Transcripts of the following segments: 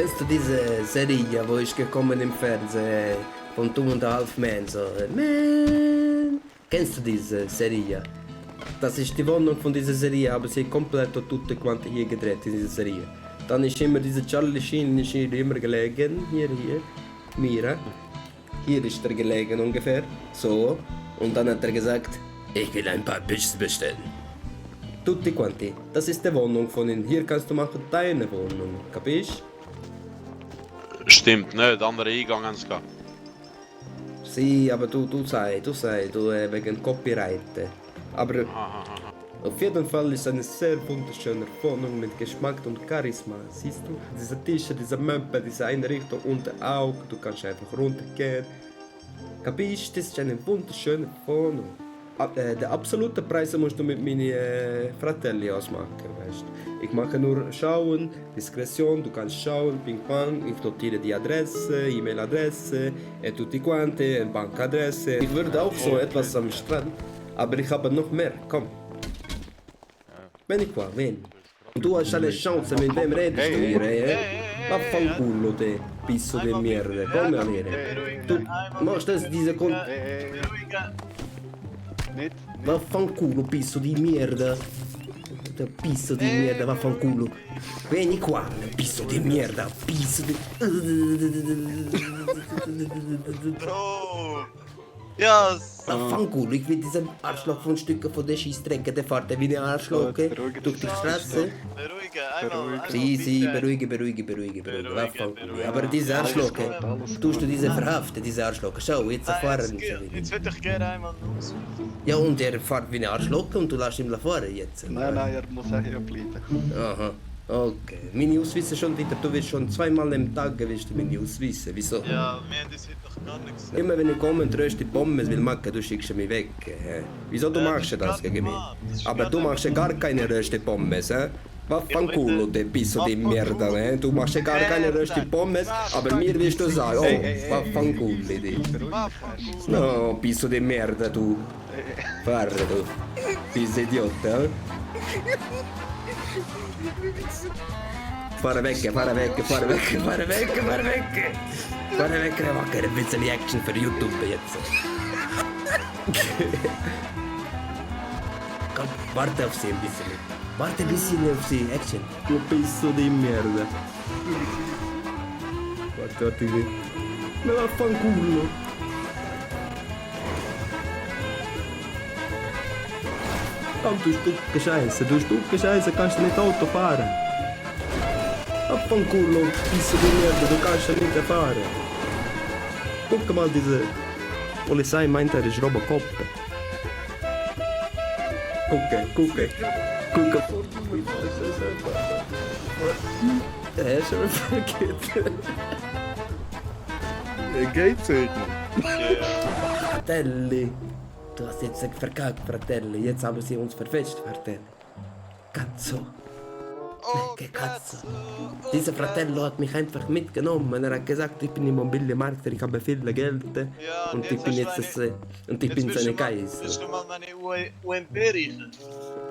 Kennst du diese Serie, wo ich gekommen im Fernsehen von Two and a Half Men? So, Man. Kennst du diese Serie? Das ist die Wohnung von dieser Serie, aber sie komplett tutte quante hier gedreht in dieser Serie. Dann ist immer dieser Charlie Sheen ist hier immer gelegen, hier, Mira. Hier ist er gelegen ungefähr, so. Und dann hat er gesagt, ich will ein paar Bitches bestellen. Tutti quanti, das ist die Wohnung von ihnen. Hier kannst du machen deine Wohnung, kapisch? Stimmt, ne, der andere Eingang haben sie gehabt. Sie, aber du wegen Copyright. Aber auf jeden Fall ist eine sehr wunderschöne Wohnung mit Geschmack und Charisma. Siehst du, diese Tische, diese Möbel, diese Einrichtung unten auch. Du kannst einfach runtergehen. Kapisch, das ist eine wunderschöne Wohnung. Der absolute Preis musst du mit meinen Fratelli ausmachen, weißt du. Ich mache nur schauen, Diskretion, du kannst schauen, Ping Pong, ich notiere die Adresse, E-Mail-Adresse, tutti quanti, Bankadresse. Ich würde auch so etwas am Strand, aber ich habe noch mehr, komm. Vieni qua, vieni. Und du hast eine Chance, mit wem redest du hier, Vaffanculo, te, pisso di merda, komm her. Du machst das, diese Nicht? Vaffanculo, pisso di merda. Pisso di merda, vaffanculo. Vieni qua, pisso di merda, pisso di... Bro! Yes! Vaffanculo, ich will diesen Arschloch von Stücken von der Schießträger, der fährt wie eine Arschloch durch die Straße. Beruhige, einmal. Sie, beruhige. Vaffanculo. Aber diese Arschloch, tust du diese verhaften, diese Arschloch. Schau, jetzt fahren sie. Jetzt würde ich gerne einmal los. Ja, und er fährt wie eine Arschloch und du lässt ihn fahren jetzt. Nein, er muss auch hier bleiben. Aha, okay. Meine Ausweise schon wieder, du wirst schon zweimal am Tag gewischt, meine Ausweise. Wieso? Ja, wir haben das heute noch gar nichts. Immer wenn ich komme und röste Pommes will machen, du schickst mich weg. Wieso du machst das gegen mich? Aber du machst ja gar keine röste Pommes, Vaffanculo, te pisso di merda, Du machst ja gar keine röste Pommes, aber mir wirst du sagen, oh, vaffanculo, di. No, pisso di merda, du. Farre, du. Pisso idiota, Fahre weg, wir machen ein bisschen Action für YouTube jetzt. Komm, warte auf sie ein bisschen. Warte ein bisschen auf sie, Action. Du pisso di merda. Warte. Me vaffanculo. Komm, du Stücke Scheiße, kannst du nicht Auto fahren. Vaffanculo, pisso di merda, du kannst ja nicht fahren. Guck mal, diese Polizei meint, er ist Robocop. Guck. Schon vergeht. Geht's nicht? Fratelli, du hast jetzt verkackt, Fratelli. Jetzt haben sie uns verfälscht, Fratelli. Cazzo. Che cazzo. Dieser Fratello hat mich einfach mitgenommen. Er hat gesagt, ich bin Immobilienmakler, ich habe viel Geld Ja, und ich bin jetzt seine Geist. Willst du mal meine UMP riechen?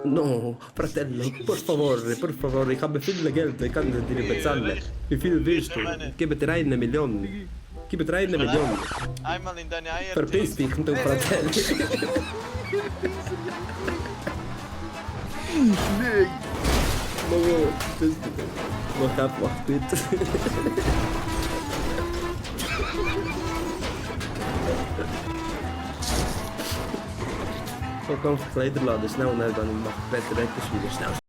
No, Fratello, por favor, ich habe viel Geld, ich kann dir bezahlen. Wie viel willst du? Ich gebe dir 1 Million. Gib dir 1 Million. Einmal in deine Eier. Verpiss dich, du Fratello. Mach bitte. So, komm, Kleiderladen, schnell, dann mach ich besser weg, schnell.